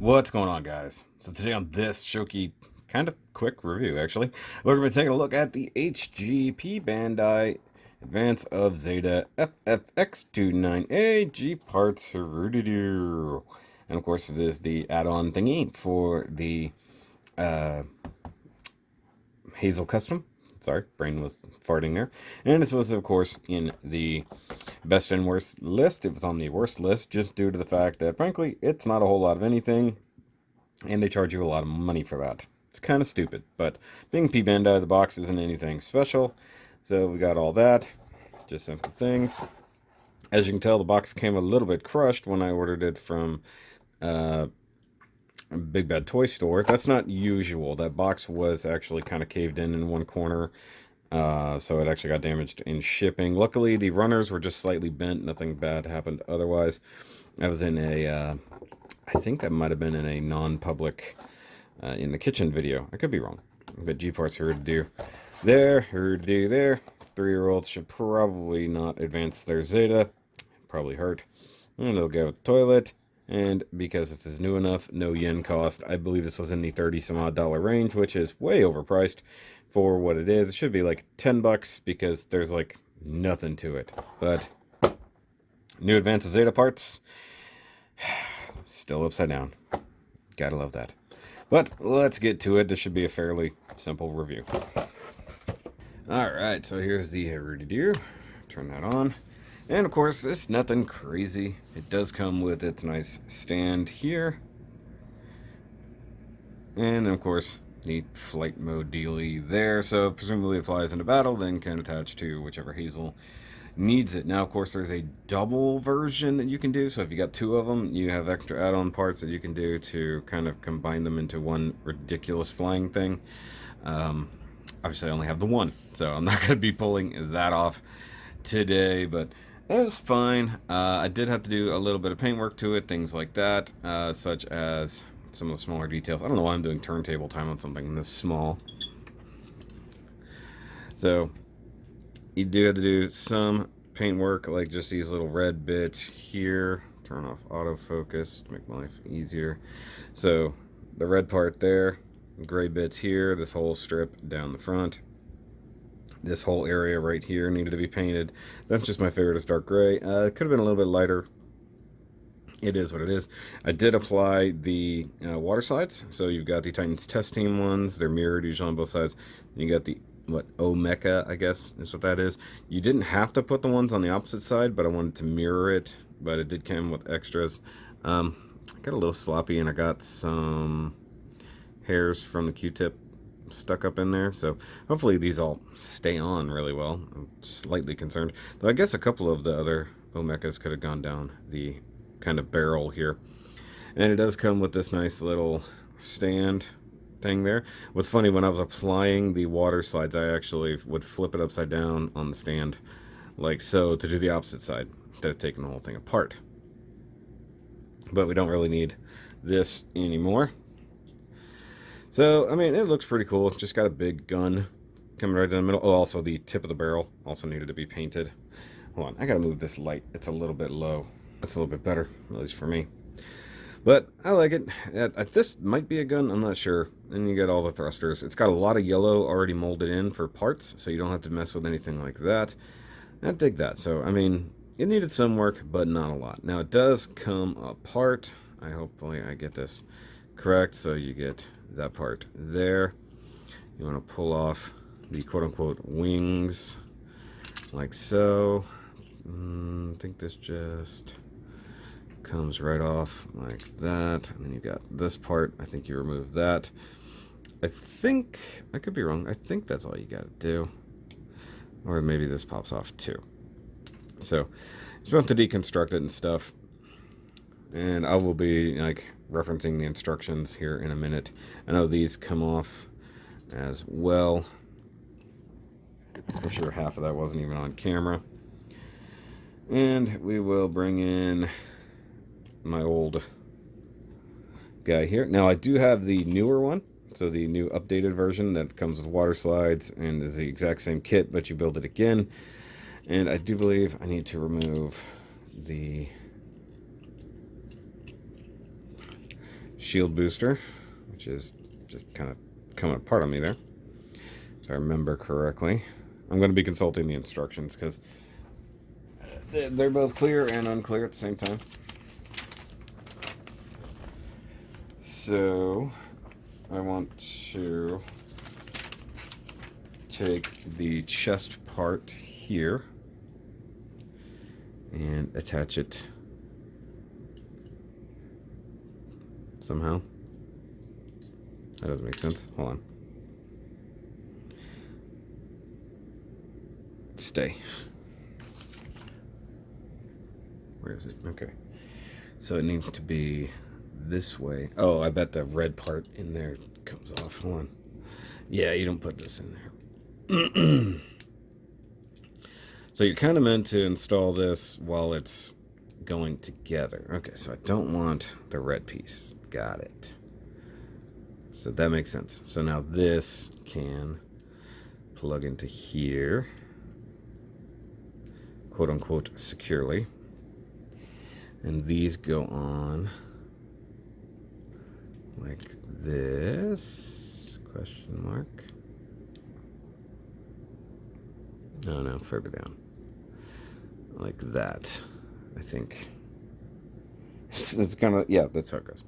What's going on, guys? So today on this Shoky kind of quick review, actually, we're going to be taking a look at the Hguc P-Bandai Advance of Zeta FF-X29 G parts Hrududu. And of course, it is the add-on thingy for the Hazel Custom. Sorry, brain was farting there. And this was, of course, in the best and worst list. It was on the worst list just due to the fact that, frankly, it's not a whole lot of anything, and they charge you a lot of money for that. It's kind of stupid, but being P-Bandai, the box isn't anything special. So we got all that, just simple things. As you can tell, the box came a little bit crushed when I ordered it from Big Bad Toy Store. That's not usual. That box was actually kind of caved in one corner, so it actually got damaged in shipping. Luckily, the runners were just slightly bent. Nothing bad happened otherwise. I was in a, I think that might have been in a non-public in the kitchen video. I could be wrong, but G-parts Hrududu there, Hrududu there. 3-year-olds should probably not advance their Zeta. Probably hurt. And they'll go with the toilet. And because this is new enough, no yen cost. I believe this was in the 30 some odd dollar range, which is way overpriced for what it is. It should be like 10 bucks because there's like nothing to it. But new Advance of Zeta parts, still upside down. Gotta love that. But let's get to it. This should be a fairly simple review. Alright, so here's the Hrududu. Turn that on. And of course, it's nothing crazy. It does come with its nice stand here. And of course, the flight mode dealy there. So presumably it flies into battle, then can attach to whichever Hazel needs it. Now, of course, there's a double version that you can do. So if you got 2 of them, you have extra add-on parts that you can do to kind of combine them into one ridiculous flying thing. Obviously, I only have the one, so I'm not going to be pulling that off today, but it was fine. I did have to do a little bit of paintwork to it, things like that, such as some of the smaller details. I don't know why I'm doing turntable time on something this small. So you do have to do some paintwork, like just these little red bits here. Turn off autofocus to make my life easier. So the red part there, gray bits here, this whole strip down the front. This whole area right here needed to be painted. That's just my favorite, is dark gray. It could have been a little bit lighter. It is what it is. I did apply the water slides. So you've got the Titans Test Team ones. They're mirrored usually on both sides. And you got the, Omeka, I guess is what that is. You didn't have to put the ones on the opposite side, but I wanted to mirror it. But it did come with extras. I got a little sloppy, and I got some hairs from the Q-tip stuck up in there, so hopefully these all stay on really well. I'm slightly concerned, though I guess a couple of the other Omekas could have gone down the kind of barrel here. And it does come with this nice little stand thing there. What's funny, when I was applying the water slides, I actually would flip it upside down on the stand like so to do the opposite side instead of taking the whole thing apart. But we don't really need this anymore. So, I mean, it looks pretty cool. It's just got a big gun coming right in the middle. Oh, also the tip of the barrel also needed to be painted. Hold on, I gotta move this light. It's a little bit low. That's a little bit better, at least for me. But I like it. This might be a gun, I'm not sure. And you get all the thrusters. It's got a lot of yellow already molded in for parts, so you don't have to mess with anything like that. I dig that. So, I mean, it needed some work, but not a lot. Now, it does come apart. Hopefully I get this correct. So you get that part there. You want to pull off the quote-unquote wings like so. I think this just comes right off like that, and then you got this part. I think you remove that. I think, I could be wrong, I think that's all you got to do, or maybe this pops off too. So just want to deconstruct it and stuff, and I will be like referencing the instructions here in a minute. I know these come off as well. I'm sure half of that wasn't even on camera. And we will bring in my old guy here. Now, I do have the newer one, so the new updated version that comes with water slides and is the exact same kit, but you build it again. And I do believe I need to remove the shield booster, which is just kind of coming apart on me there, if I remember correctly. I'm going to be consulting the instructions because they're both clear and unclear at the same time. So I want to take the chest part here and attach it somehow. That doesn't make sense. Hold on. Stay. Where is it? Okay. So it needs to be this way. Oh, I bet the red part in there comes off. Hold on. Yeah, you don't put this in there. So you're kind of meant to install this while it's going together. Okay, so I don't want the red piece. Got it. So that makes sense. So now this can plug into here, quote unquote, securely. And these go on like this, question mark. No, further down. Like that, I think. It's kind of, yeah, that's how it goes.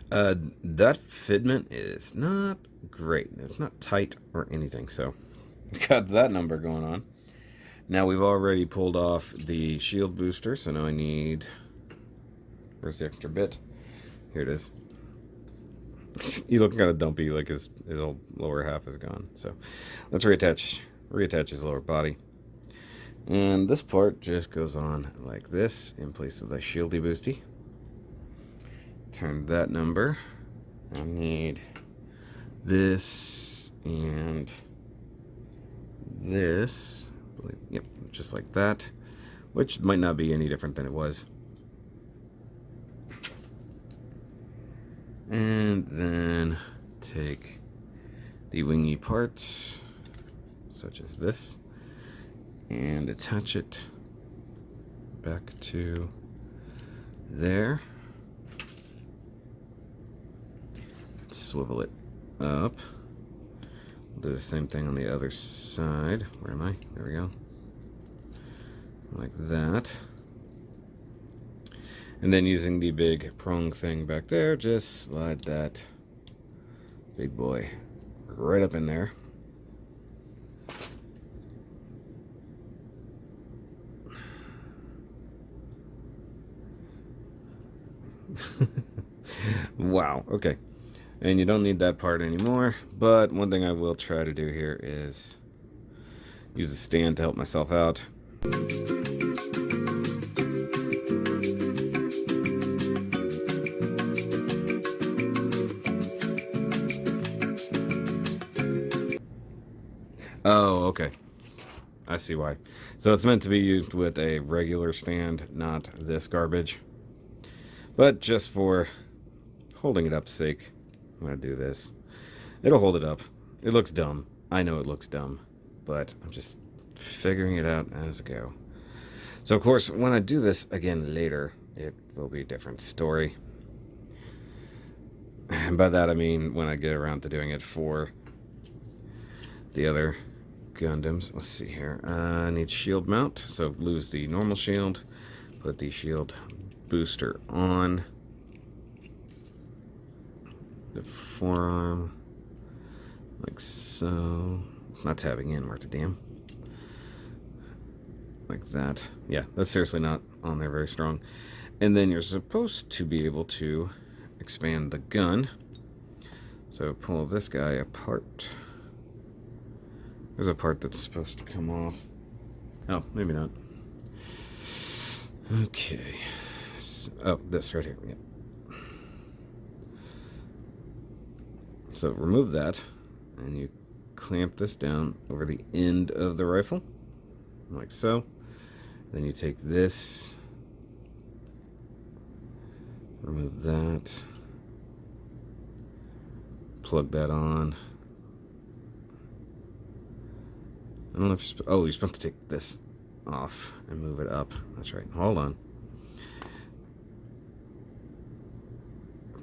That fitment is not great. It's not tight or anything, so we got that number going on. Now we've already pulled off the shield booster, so now I need, where's the extra bit? Here it is. You look kind of dumpy, like his whole lower half is gone. So let's reattach his lower body. And this part just goes on like this in place of the shieldy boosty. Turn that number. I need this and this. Yep, just like that. Which might not be any different than it was. And then take the wingy parts, such as this, and attach it back to there. Swivel it up. We'll do the same thing on the other side. Where am I? There we go. Like that. And then using the big prong thing back there, just slide that big boy right up in there. Wow, okay. And you don't need that part anymore, but one thing I will try to do here is use a stand to help myself out. Oh, okay. I see why. So it's meant to be used with a regular stand, not this garbage. But just for holding it up's sake, I'm going to do this. It'll hold it up. It looks dumb. I know it looks dumb, but I'm just figuring it out as I go. So, of course, when I do this again later, it will be a different story. And by that I mean when I get around to doing it for the other Gundams. Let's see here. I need shield mount, so lose the normal shield, put the shield booster on the forearm, like so. Not tabbing in, worth a damn. Like that. Yeah, that's seriously not on there very strong. And then you're supposed to be able to expand the gun. So pull this guy apart. There's a part that's supposed to come off. Oh, maybe not. Okay. So, oh, this right here. Yeah. So remove that, and you clamp this down over the end of the rifle, like so. Then you take this, remove that, plug that on. I don't know if you're oh, you're supposed to take this off and move it up. That's right. Hold on.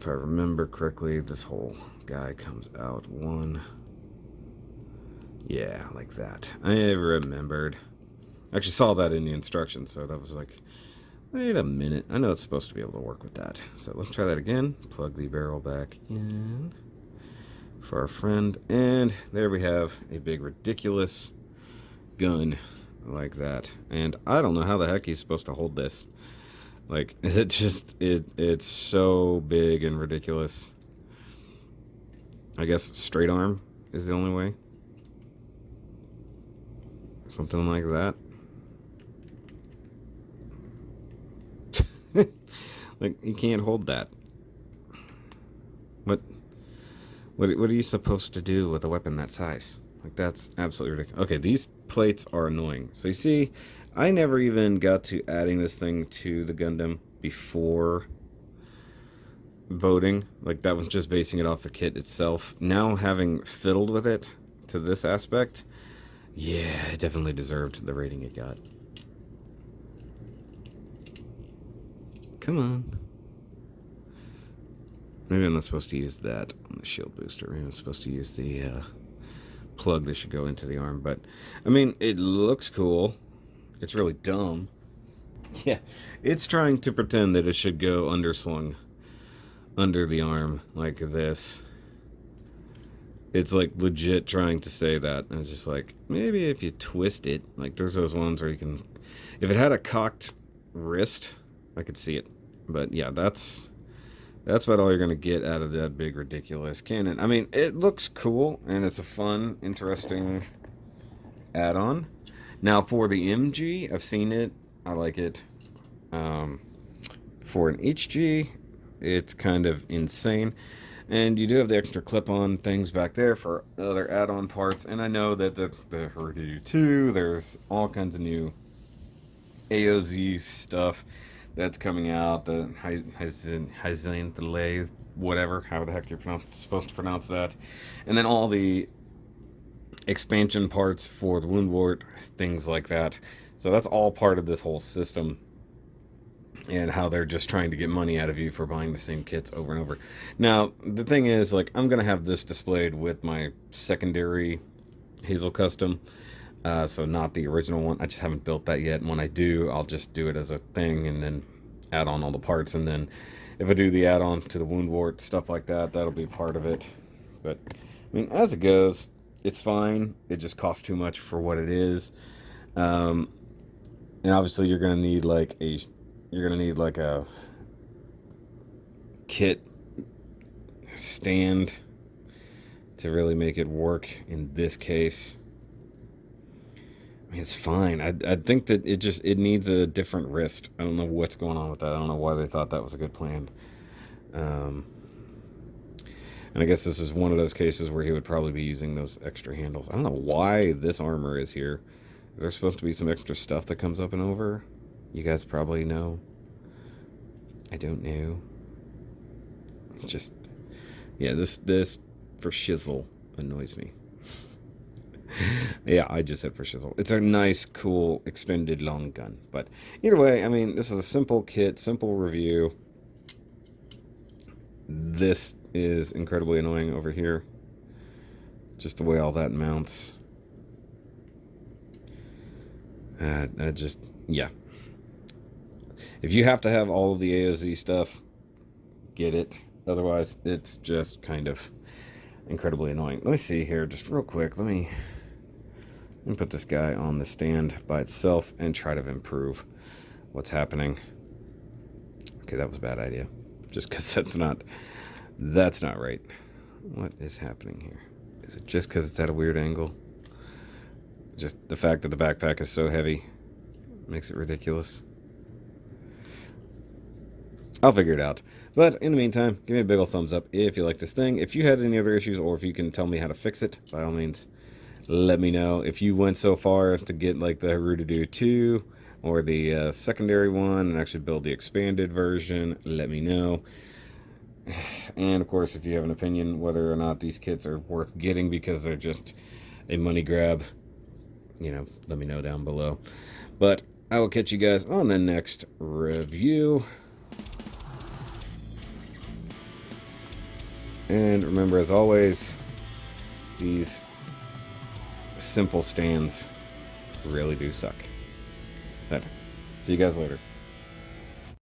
If I remember correctly, this whole guy comes out one. Yeah, like that. I remembered. I actually saw that in the instructions, so that was like, wait a minute. I know it's supposed to be able to work with that. So let's try that again. Plug the barrel back in for our friend. And there we have a big ridiculous gun like that. And I don't know how the heck he's supposed to hold this. Like, is it just, it's so big and ridiculous. I guess straight arm is the only way. Something like that. Like, you can't hold that. What are you supposed to do with a weapon that size? Like, that's absolutely ridiculous. Okay, these plates are annoying. So you see, I never even got to adding this thing to the Gundam before voting. Like, that was just basing it off the kit itself. Now, having fiddled with it to this aspect, yeah, it definitely deserved the rating it got. Come on. Maybe I'm not supposed to use that on the shield booster. Maybe I'm supposed to use the plug that should go into the arm. But, I mean, it looks cool. It's really dumb. Yeah, it's trying to pretend that it should go underslung under the arm like this. It's like legit trying to say that. And it's just like, maybe if you twist it, like there's those ones where you can, if it had a cocked wrist, I could see it. But yeah, that's about all you're going to get out of that big ridiculous cannon. I mean, it looks cool and it's a fun, interesting add-on. Now for the MG, I've seen it. I like it. For an HG, it's kind of insane. And you do have the extra clip-on things back there for other add-on parts. And I know that the Hrududu 2, there's all kinds of new AOZ stuff that's coming out. The Haizen, whatever, how the heck you're supposed to pronounce that. And then all the expansion parts for the Woundwort, things like that. So that's all part of this whole system. And how they're just trying to get money out of you for buying the same kits over and over. Now, the thing is, like, I'm going to have this displayed with my secondary Hazel Custom. So not the original one. I just haven't built that yet. And when I do, I'll just do it as a thing and then add on all the parts. And then if I do the add-on to the Woundwort, stuff like that, that'll be part of it. But, I mean, as it goes, it's fine. It just costs too much for what it is. And obviously you're going to need like a kit stand to really make it work in this case. I mean, it's fine. I think that it needs a different wrist. I don't know what's going on with that. I don't know why they thought that was a good plan. And I guess this is one of those cases where he would probably be using those extra handles. I don't know why this armor is here. Is there supposed to be some extra stuff that comes up and over? You guys probably know. I don't know. Just, yeah, this for shizzle annoys me. Yeah, I just said for shizzle. It's a nice, cool, extended long gun. But either way, I mean, this is a simple kit, simple review. This is incredibly annoying over here. Just the way all that mounts. Yeah. If you have to have all of the AOZ stuff, get it. Otherwise, it's just kind of incredibly annoying. Let me see here, just real quick. Let me put this guy on the stand by itself and try to improve what's happening. Okay, that was a bad idea. Just because that's not right. What is happening here? Is it just because it's at a weird angle? Just the fact that the backpack is so heavy makes it ridiculous. I'll figure it out. But in the meantime, give me a big ol' thumbs up if you like this thing. If you had any other issues or if you can tell me how to fix it, by all means, let me know. If you went so far to get like the Hrududu 2 or the secondary one and actually build the expanded version, let me know. And of course, if you have an opinion whether or not these kits are worth getting because they're just a money grab, you know, let me know down below. But I will catch you guys on the next review. And remember, as always, these simple stands really do suck. But see you guys later.